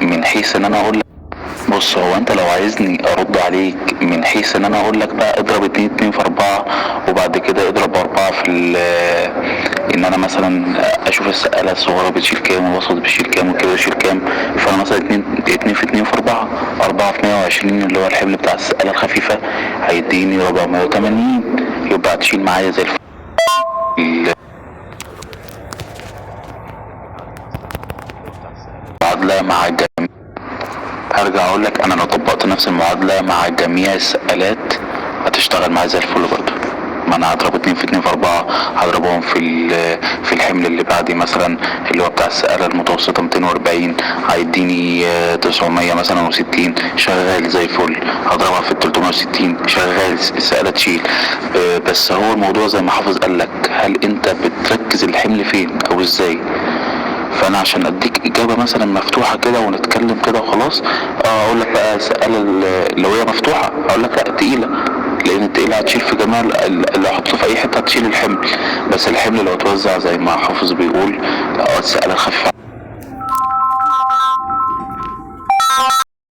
من حيث ان انا اقول لك بص، هو انت لو عايزني ارد عليك من حيث ان انا اقول لك بقى اضرب اتنين في اربعة، وبعد كده اضرب اربعة في ان انا مثلا اشوف السقالة الصغيرة بتشيل كام والوسط بتشيل كام والكبيرة بتشيل كام. فانا مثلا اتنين في اتنين في اربعة في 120 اللي هو الحمل بتاع السقالة الخفيفة هيديني 480، يبقى هتشيل معايا زي الفل. المعادلة مع هرجع اقول لك، انا لو طبقت نفس المعادلة مع جميع السقالات هتشتغل معايا زي الفل برضه. ما انا هضرب اتنين في اتنين في اربعة، هضربهم في الحمل اللي بعدي مثلا اللي هو بتاع السقالة المتوسطة 240 هيديني 900 مثلا و60، شغال زي الفل. هضربها في 360 شغال، السقالة تشيل. بس هو الموضوع زي ما حافظ قالك، هل انت بتركز الحمل فين او ازاي؟ فانا عشان اديك اجابه مثلا مفتوحه كده ونتكلم كده وخلاص، اقول لك بقى سأل لو هي مفتوحه اقول لك لا تقيله، لان التقيله هتشيل في جميع اللي احطه في اي حته هتشيل الحمل. بس الحمل لو اتوزع زي ما حافظ بيقول، السقاله الخفيفه